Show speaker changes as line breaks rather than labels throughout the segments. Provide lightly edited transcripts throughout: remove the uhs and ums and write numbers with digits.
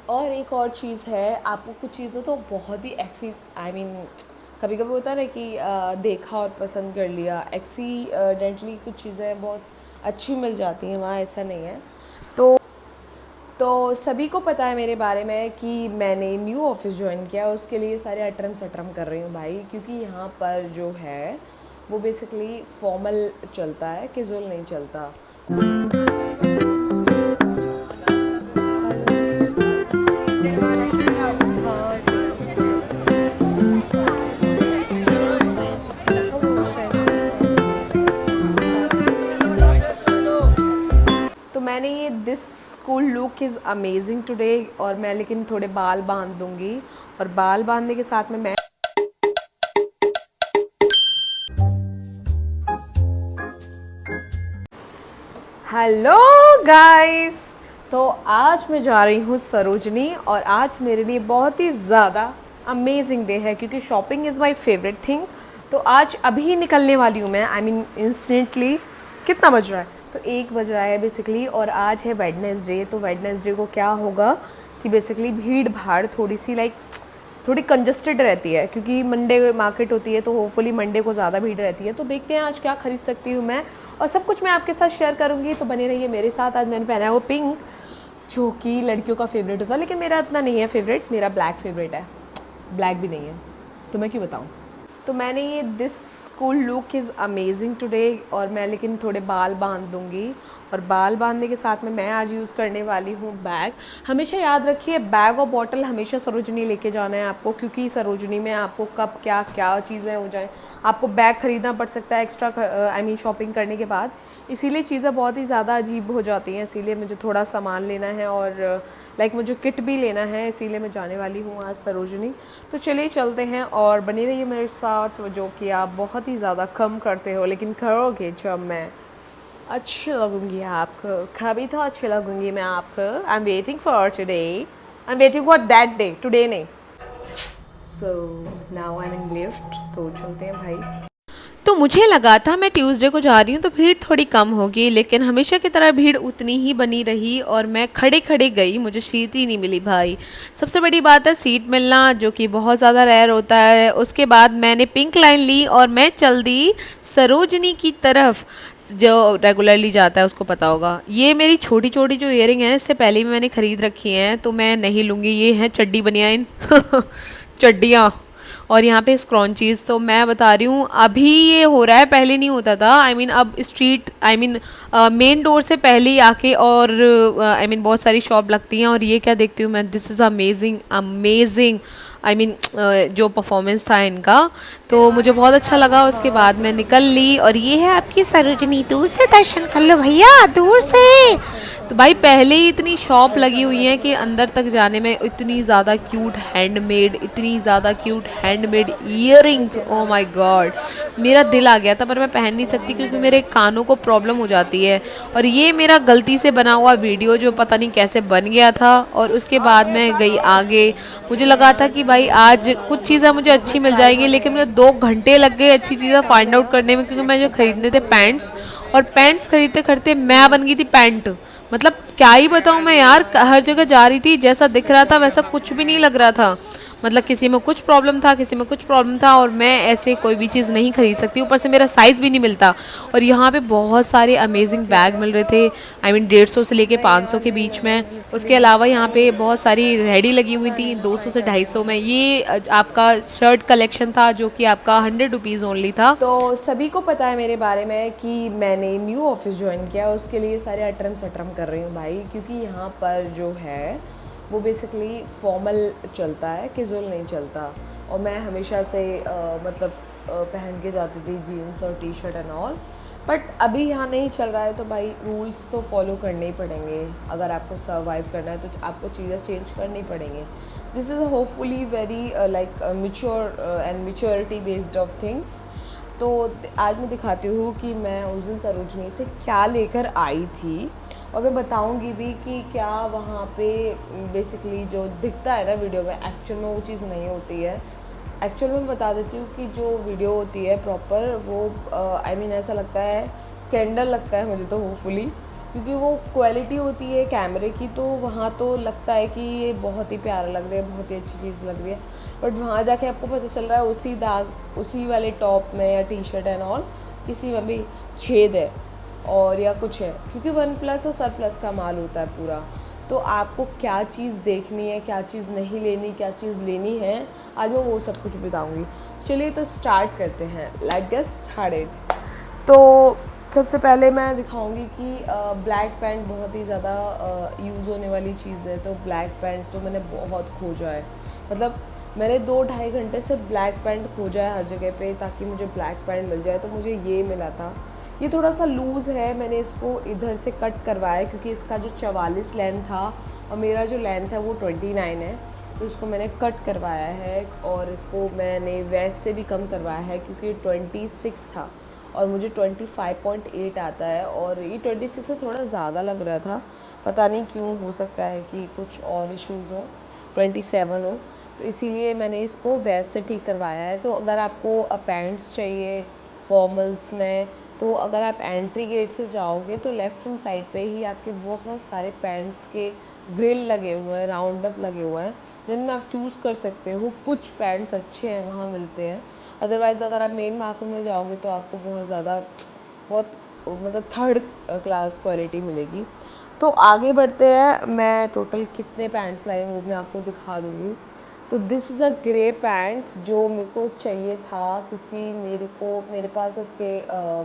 और एक और चीज़ है, आपको कुछ चीज़ें तो बहुत ही कभी कभी होता है ना कि देखा और पसंद कर लिया, एक्सीडेंटली कुछ चीज़ें बहुत अच्छी मिल जाती हैं, वहाँ ऐसा नहीं है। तो सभी को पता है मेरे बारे में कि मैंने न्यू ऑफिस ज्वाइन किया, उसके लिए सारे अटरम सटरम कर रही हूँ भाई, क्योंकि यहाँ पर जो है वो बेसिकली फॉर्मल चलता है, कैजुअल नहीं चलता। तो मैंने ये this cool look is amazing today, और मैं लेकिन थोड़े बाल बांध दूंगी, और बाल बांधने के साथ में मैं हेलो गाइस। तो आज मैं जा रही हूँ सरोजनी, और आज मेरे लिए बहुत ही ज़्यादा अमेजिंग डे है, क्योंकि shopping is my favourite thing. तो आज अभी निकलने वाली हूँ मैं, इंस्टेंटली। कितना बज रहा है? तो 1 बज रहा है बेसिकली, और आज है वेडनेसडे। तो वेडनेसडे को क्या होगा कि बेसिकली भीड़ भाड़ थोड़ी सी थोड़ी कंजस्टेड रहती है, क्योंकि मंडे मार्केट होती है, तो होपफुली मंडे को ज़्यादा भीड़ रहती है। तो देखते हैं आज क्या खरीद सकती हूँ मैं, और सब कुछ मैं आपके साथ शेयर करूँगी, तो बने रहिए मेरे साथ। आज मैंने पहना है वो पिंक, जो कि लड़कियों का फेवरेट होता है, लेकिन मेरा इतना नहीं है फेवरेट, मेरा ब्लैक फेवरेट है। ब्लैक भी नहीं है, तो मैं क्यों बताऊँ। तो मैंने ये this cool look is amazing today, और मैं लेकिन थोड़े बाल बांध दूंगी, और बाल बांधने के साथ में मैं आज यूज़ करने वाली हूँ बैग। हमेशा याद रखिए, बैग और बॉटल हमेशा सरोजनी लेके जाना है आपको, क्योंकि सरोजनी में आपको कब क्या क्या चीज़ें हो जाएं, आपको बैग ख़रीदना पड़ सकता है एक्स्ट्रा, शॉपिंग करने के बाद। इसीलिए चीज़ें बहुत ही ज़्यादा अजीब हो जाती हैं, इसीलिए मुझे थोड़ा सामान लेना है, और मुझे किट भी लेना है, इसीलिए मैं जाने वाली हूँ आज सरोजनी। तो चलिए चलते हैं, और बने रहिए मेरे साथ, जो कि आप बहुत ही ज़्यादा कम करते हो, लेकिन करोगे जब मैं अच्छी लगूंगी आपको, कभी तो अच्छी लगूंगी मैं आपको। I am waiting for today, I am waiting for that day, today नहीं। So now I am in lift, तो चलते हैं भाई। तो मुझे लगा था मैं ट्यूसडे को जा रही हूँ तो भीड़ थोड़ी कम होगी, लेकिन हमेशा की तरह भीड़ उतनी ही बनी रही, और मैं खड़े खड़े गई, मुझे सीट ही नहीं मिली भाई। सबसे बड़ी बात है सीट मिलना, जो कि बहुत ज़्यादा रेयर होता है। उसके बाद मैंने पिंक लाइन ली, और मैं चल दी सरोजनी की तरफ। जो रेगुलरली जाता है उसको पता होगा, ये मेरी छोटी छोटी जो ईयरिंग है, इससे पहले भी मैंने ख़रीद रखी हैं, तो मैं नहीं लूँगी। ये हैं चड्डी बनियाइन चड्डियाँ, और यहाँ पे स्क्रॉन्चीज़। तो मैं बता रही हूँ अभी ये हो रहा है, पहले नहीं होता था। अब स्ट्रीट मेन डोर से पहले ही आके, और बहुत सारी शॉप लगती हैं, और ये क्या देखती हूँ मैं, दिस इज़ अमेजिंग अमेजिंग। जो परफॉर्मेंस था इनका, तो मुझे बहुत अच्छा लगा। उसके बाद मैं निकल ली, और ये है आपकी सरोजनी, दूर से दर्शन कर लो भैया, दूर से। तो भाई पहले ही इतनी शॉप लगी हुई है कि अंदर तक जाने में इतनी ज़्यादा क्यूट हैंडमेड, इतनी ज़्यादा cute handmade earrings, oh my God. मेरा दिल आ गया था, पर मैं पहन नहीं सकती क्योंकि मेरे कानों को प्रॉब्लम हो जाती है। और ये मेरा गलती से बना हुआ वीडियो, जो पता नहीं कैसे बन गया था। और उसके बाद मैं गई आगे, मुझे लगा था कि भाई आज कुछ चीज़ें मुझे अच्छी मिल जाएगी, लेकिन मुझे 2 घंटे लग गए अच्छी चीज़ें फाइंड आउट करने में, क्योंकि मैं जो खरीदने थे पैंट्स, और पैंट्स खरीदते खरीदते मैं बन गई थी पैंट। मतलब क्या ही बताऊँ मैं यार, हर जगह जा रही थी, जैसा दिख रहा था वैसा कुछ भी नहीं लग रहा था। मतलब किसी में कुछ प्रॉब्लम था, किसी में कुछ प्रॉब्लम था, और मैं ऐसे कोई भी चीज़ नहीं खरीद सकती, ऊपर से मेरा साइज़ भी नहीं मिलता। और यहाँ पे बहुत सारे अमेजिंग बैग मिल रहे थे, 150 से लेके 500 के बीच में। उसके अलावा यहाँ पे बहुत सारी रेडी लगी हुई थी 200 से 250 में। ये आपका शर्ट कलेक्शन था, जो कि आपका 100 रुपीज़ ओनली था। तो सभी को पता है मेरे बारे में कि मैंने न्यू ऑफिस ज्वाइन किया, उसके लिए सारे अटरम सटरम कर रही हूँ भाई, क्योंकि यहाँ पर जो है वो बेसिकली फॉर्मल चलता है, कैजुअल नहीं चलता। और मैं हमेशा से पहन के जाती थी जीन्स और T shirt and all, but अभी यहाँ नहीं चल रहा है, तो भाई रूल्स तो फॉलो करने ही पड़ेंगे। अगर आपको सर्वाइव करना है तो आपको चीज़ें चेंज करनी पड़ेंगी। This is hopefully very mature and maturity based of things. तो आज मैं दिखाती हूँ कि मैं उस दिन सरोजनी से क्या लेकर आई थी, और मैं बताऊंगी भी कि क्या वहाँ पे बेसिकली जो दिखता है ना वीडियो में, एक्चुअल में वो चीज़ नहीं होती है। एक्चुअल में बता देती हूँ कि जो वीडियो होती है प्रॉपर, वो ऐसा लगता है, स्कैंडल लगता है मुझे तो होपफुली, क्योंकि वो क्वालिटी होती है कैमरे की, तो वहाँ तो लगता है कि ये बहुत ही प्यारा लग रहा है, बहुत ही अच्छी चीज़ लग रही है। बट वहाँ जाके आपको पता चल रहा है उसी दाग, उसी वाले टॉप में या टी शर्ट एंड ऑल किसी में भी छेद है और या कुछ है, क्योंकि वन प्लस और सर प्लस का माल होता है पूरा। तो आपको क्या चीज़ देखनी है, क्या चीज़ नहीं लेनी, क्या चीज़ लेनी है, आज मैं वो सब कुछ बताऊँगी। चलिए तो स्टार्ट करते हैं, लेट्स गेट स्टार्टेड। तो सबसे पहले मैं दिखाऊंगी कि ब्लैक पैंट बहुत ही ज़्यादा यूज़ होने वाली चीज़ है। तो ब्लैक पैंट तो मैंने बहुत खोजा है, मतलब मैंने 2-2.5 घंटे से ब्लैक पैंट खोजा है हर जगह पे ताकि मुझे ब्लैक पैंट मिल जाए। तो मुझे ये मिला था। ये थोड़ा सा लूज़ है, मैंने इसको इधर से कट करवाया क्योंकि इसका जो 44 लेंथ था और मेरा जो लेंथ है वो 29 है। तो इसको मैंने कट करवाया है और इसको मैंने वेस्ट से भी कम करवाया है क्योंकि 26 था और मुझे 25.8 आता है और ये 26 से थोड़ा ज़्यादा लग रहा था, पता नहीं क्यों, हो सकता है कि कुछ और इश्यूज़ हो, 27 हो। तो इसीलिए मैंने इसको वेस्ट से ठीक करवाया है। तो अगर आपको पैंट्स चाहिए फॉर्मल्स में, तो अगर आप एंट्री गेट से जाओगे तो लेफ्ट हैंड साइड पे ही आपके बहुत सारे पैंट्स के ग्रिल लगे हुए हैं, राउंड अप लगे हुए हैं, जिनमें आप चूज़ कर सकते हो। कुछ पैंट्स अच्छे हैं वहाँ मिलते हैं, अदरवाइज़ अगर आप मेन मार्केट में जाओगे तो आपको बहुत ज़्यादा, बहुत मतलब थर्ड क्लास क्वालिटी मिलेगी। तो आगे बढ़ते हैं, मैं टोटल कितने पैंट्स लाई हूँ वो मैं आपको दिखा दूँगी। तो this is a grey pant जो मेरे को चाहिए था क्योंकि मेरे पास इसके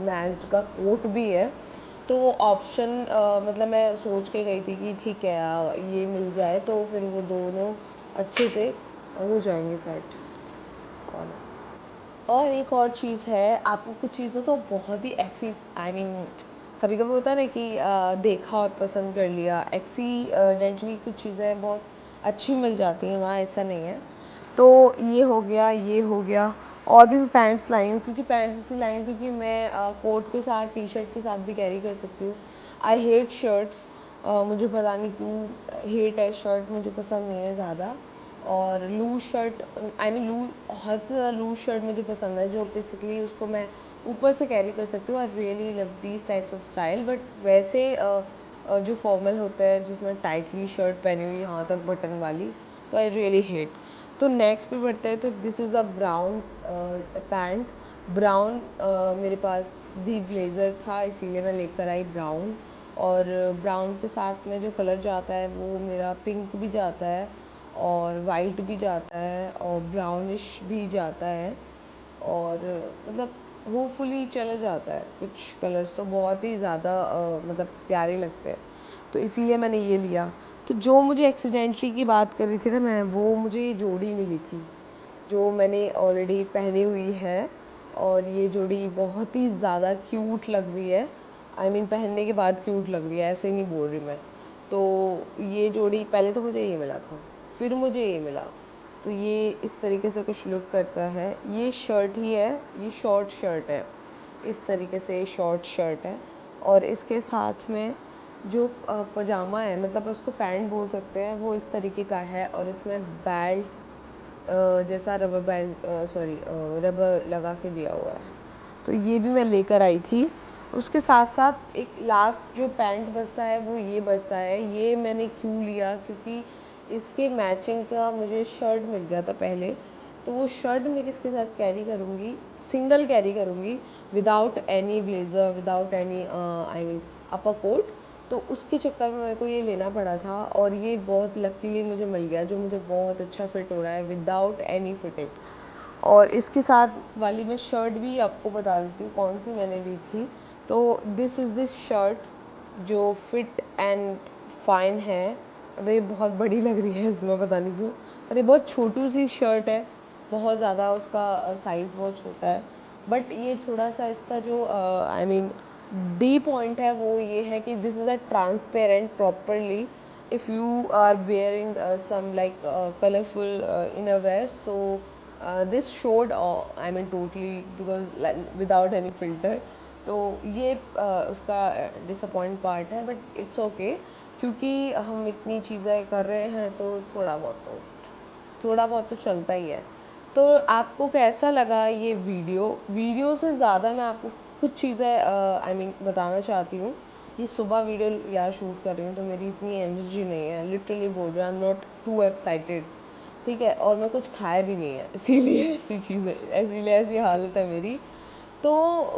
मैच्ड का कोट भी है। तो वो ऑप्शन मतलब मैं सोच के गई थी कि ठीक है ये मिल जाए तो फिर वो दोनों अच्छे से हो जाएंगे सेट। और एक और चीज़ है, आपको कुछ चीज़ें तो बहुत ही कभी कभी होता है ना कि देखा और पसंद कर लिया, एक्सीडेंटली कुछ चीज़ें बहुत अच्छी मिल जाती हैं वहाँ, ऐसा नहीं है। तो ये हो गया, ये हो गया। और भी मैं पैंट्स लाई हूँ क्योंकि पैंट्स इसलिए लाई हूँ क्योंकि मैं कोट के साथ टी शर्ट के साथ भी कैरी कर सकती हूँ। आई हेट शर्ट्स, मुझे पता नहीं क्यों हेट है शर्ट, मुझे पसंद नहीं है ज़्यादा। और लूज शर्ट, लूज, हद से ज़्यादा लूज शर्ट मुझे पसंद है जो बेसिकली उसको मैं ऊपर से कैरी कर सकती हूँ। I really love these types of style. But वैसे जो फॉर्मल होता है जिसमें टाइटली शर्ट पहनी हुई यहाँ तक बटन वाली, तो आई रियली हेट। तो नेक्स्ट पे बढ़ते हैं। तो this is a brown pant. Brown मेरे पास भी ब्लेज़र था इसीलिए मैं लेकर आई ब्राउन। और ब्राउन के साथ में जो कलर जाता है वो मेरा पिंक भी जाता है और वाइट भी जाता है और ब्राउनिश भी जाता है और मतलब होपफुली चला जाता है। कुछ कलर्स तो बहुत ही ज़्यादा मतलब प्यारे लगते हैं, तो इसीलिए मैंने ये लिया। तो जो मुझे एक्सीडेंटली की बात कर रही थी ना मैं, वो मुझे ये जोड़ी मिली थी जो मैंने ऑलरेडी पहनी हुई है और ये जोड़ी बहुत ही ज़्यादा क्यूट लग रही है। पहनने के बाद क्यूट लग रही है, ऐसे नहीं बोल रही मैं। तो ये जोड़ी पहले तो मुझे ये मिला था, फिर मुझे ये मिला। तो ये इस तरीके से कुछ लुक करता है। ये शर्ट ही है, ये शॉर्ट शर्ट है, इस तरीके से शॉर्ट शर्ट है। और इसके साथ में जो पजामा है, मतलब उसको पैंट बोल सकते हैं, वो इस तरीके का है और इसमें बेल्ट जैसा रबर बैंड, सॉरी रबर लगा के दिया हुआ है। तो ये भी मैं लेकर आई थी। उसके साथ साथ एक लास्ट जो पैंट बचता है वो ये बचता है। ये मैंने क्यों लिया, क्योंकि इसके मैचिंग का मुझे शर्ट मिल गया था पहले। तो वो शर्ट मैं किसके साथ कैरी करूँगी, सिंगल कैरी करूँगी, without any blazer, without any upper coat. तो उसके चक्कर में मेरे को ये लेना पड़ा था और ये बहुत लकीली मुझे मिल गया, जो मुझे बहुत अच्छा फिट हो रहा है विदाउट एनी फिटिंग। और इसके साथ वाली मैं शर्ट भी आपको बता देती हूँ कौन सी मैंने ली थी। तो दिस इज़ दिस शर्ट जो फिट एंड फाइन है। अरे ये बहुत बड़ी लग रही है इसमें, पता नहीं क्यों, अरे बहुत छोटी सी शर्ट है, बहुत ज़्यादा उसका साइज़ बहुत छोटा है। बट ये थोड़ा सा इसका जो डी पॉइंट है वो ये है कि this is a transparent properly if you are wearing some like colourful innerwear. So this showed totally because without any filter. तो ये उसका डिसअपॉइंट पार्ट है, बट इट्स ओके क्योंकि हम इतनी चीज़ें कर रहे हैं तो थोड़ा बहुत तो चलता ही है। तो आपको कैसा लगा ये वीडियो से ज़्यादा मैं आपको कुछ चीज़ें बताना चाहती हूँ। कि सुबह वीडियो यार शूट कर रही हूँ तो मेरी इतनी एनर्जी नहीं है, लिटरली बोल रही हूँ, I am not to excited, ठीक है। और मैं कुछ खाया भी नहीं है, इसीलिए ऐसी चीज़ है, इसीलिए ऐसी हालत है मेरी। तो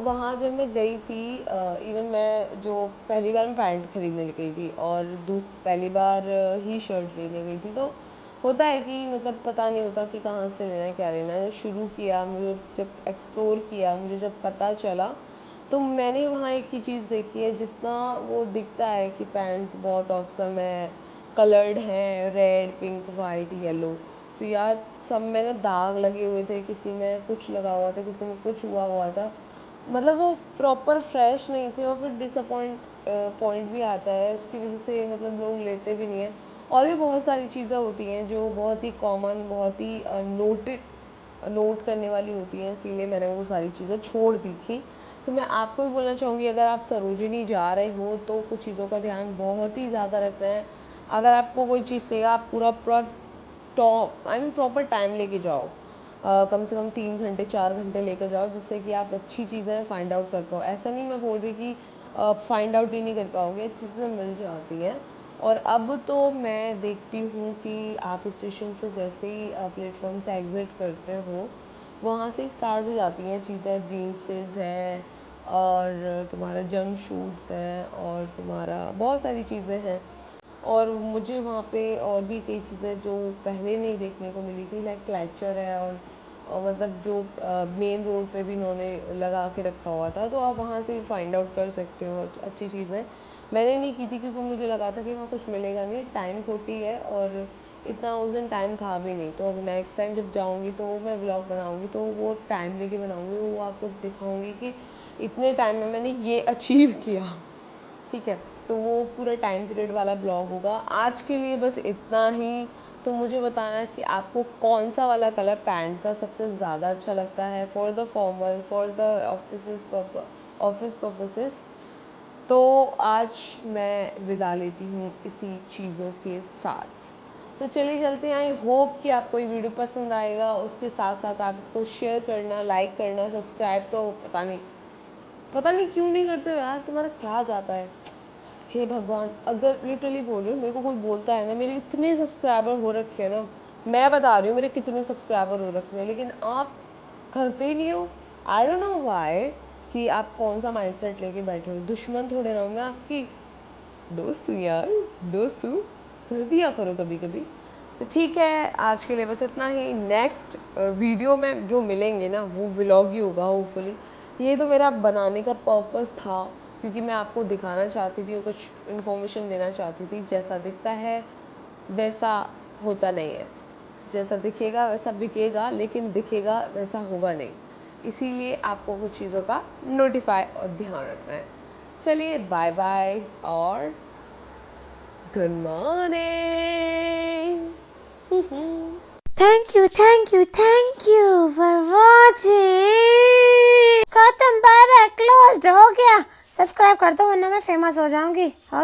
वहाँ जब मैं गई थी, इवन मैं जो पहली बार मैं पैंट खरीदने गई थी और पहली बार ही शर्ट लेने गई थी, तो होता है कि मतलब पता नहीं होता कि कहाँ से लेना है क्या लेना है। शुरू किया, मुझे जब एक्सप्लोर किया, मुझे जब पता चला, तो मैंने वहाँ एक ही चीज़ देखी है, जितना वो दिखता है कि पैंट्स बहुत औसम है, कलर्ड हैं, रेड, पिंक, वाइट, येलो, तो यार सब में ना दाग लगे हुए थे, किसी में कुछ लगा हुआ था, किसी में कुछ हुआ था, मतलब वो प्रॉपर फ्रेश नहीं थे। और फिर पॉइंट भी आता है उसकी वजह से, मतलब लोग लेते भी नहीं हैं। और भी बहुत सारी चीज़ें होती हैं जो बहुत ही कॉमन, बहुत ही नोट करने वाली होती हैं, इसीलिए मैंने वो सारी चीज़ें छोड़ दी थी। तो मैं आपको भी बोलना चाहूँगी, अगर आप सरोजिनी जा रहे हो तो कुछ चीज़ों का ध्यान बहुत ही ज़्यादा रखना है। अगर आपको कोई चीज़ चाहिए, आप पूरा टॉप प्रॉपर टाइम लेके जाओ, कम से कम 3 घंटे 4 घंटे लेकर जाओ, जिससे कि आप अच्छी चीज़ें फाइंड आउट कर पाओ। ऐसा नहीं मैं बोल रही कि फाइंड आउट ही नहीं कर पाओगे, अच्छी चीज़ें मिल जाती हैं। और अब तो मैं देखती हूँ कि आप स्टेशन से जैसे ही प्लेटफॉर्म से एग्ज़िट करते हो, वहाँ से स्टार्ट हो जाती हैं चीज़ें, जीन्सेस हैं और तुम्हारा जंप सूट्स हैं और तुम्हारा बहुत सारी चीज़ें हैं। और मुझे वहाँ पे और भी कई चीज़ें जो पहले नहीं देखने को मिली थी, लाइक क्लैचर है, और मतलब जो मेन रोड पे भी इन्होंने लगा के रखा हुआ था, तो आप वहाँ से फाइंड आउट कर सकते हो अच्छी चीज़ें। मैंने नहीं की थी क्योंकि मुझे लगा था कि वहाँ कुछ मिलेगा नहीं, टाइम छोटी है और इतना उस दिन टाइम था भी नहीं। तो अब नेक्स्ट टाइम जब जाऊँगी तो मैं व्लॉग बनाऊँगी तो वो टाइम लेके बनाऊँगी, वो आपको दिखाऊँगी कि इतने टाइम में मैंने ये अचीव किया, ठीक है। तो वो पूरा टाइम पीरियड वाला ब्लॉग होगा। आज के लिए बस इतना ही। तो मुझे बताना है कि आपको कौन सा वाला कलर पैंट का सबसे ज़्यादा अच्छा लगता है for the formal, for the office purposes. तो आज मैं विदा लेती हूँ इसी चीज़ों के साथ। तो चलिए चलते हैं। आई होप कि आपको ये वीडियो पसंद आएगा, उसके साथ साथ आप इसको शेयर करना, लाइक करना, सब्सक्राइब तो पता नहीं क्यों नहीं करते हो यार, तुम्हारा क्या जाता है। हे भगवान, अगर लिटरली बोल रही हूँ, मेरे को कोई बोलता है ना, मेरे इतने सब्सक्राइबर हो रखे हैं ना, मैं बता रही हूँ मेरे कितने सब्सक्राइबर हो रखे हैं, लेकिन आप करते ही नहीं हो। आई डोंट नो व्हाई, कि आप कौन सा माइंडसेट लेके बैठे हो। दुश्मन थोड़े ना हूँ मैं आपकी, दोस्त हूँ यार, दोस्त हूँ, कर दिया करो कभी कभी। तो ठीक है, आज के लिए बस इतना ही। नेक्स्ट वीडियो में जो मिलेंगे ना, वो व्लॉग ही होगा होपफुली। ये तो मेरा बनाने का पर्पस था, क्योंकि मैं आपको दिखाना चाहती थी और कुछ इन्फॉर्मेशन देना चाहती थी। जैसा दिखता है वैसा होता नहीं है, जैसा दिखेगा वैसा बिकेगा, लेकिन दिखेगा वैसा होगा नहीं। इसीलिए आपको कुछ चीज़ों का नोटिफाई और ध्यान रखना है। चलिए बाय बाय और good morning.
Thank you for watching. खत्म, बाय बाय, क्लोज्ड हो गया। सब्सक्राइब कर दो वरना मैं फेमस हो जाऊंगी।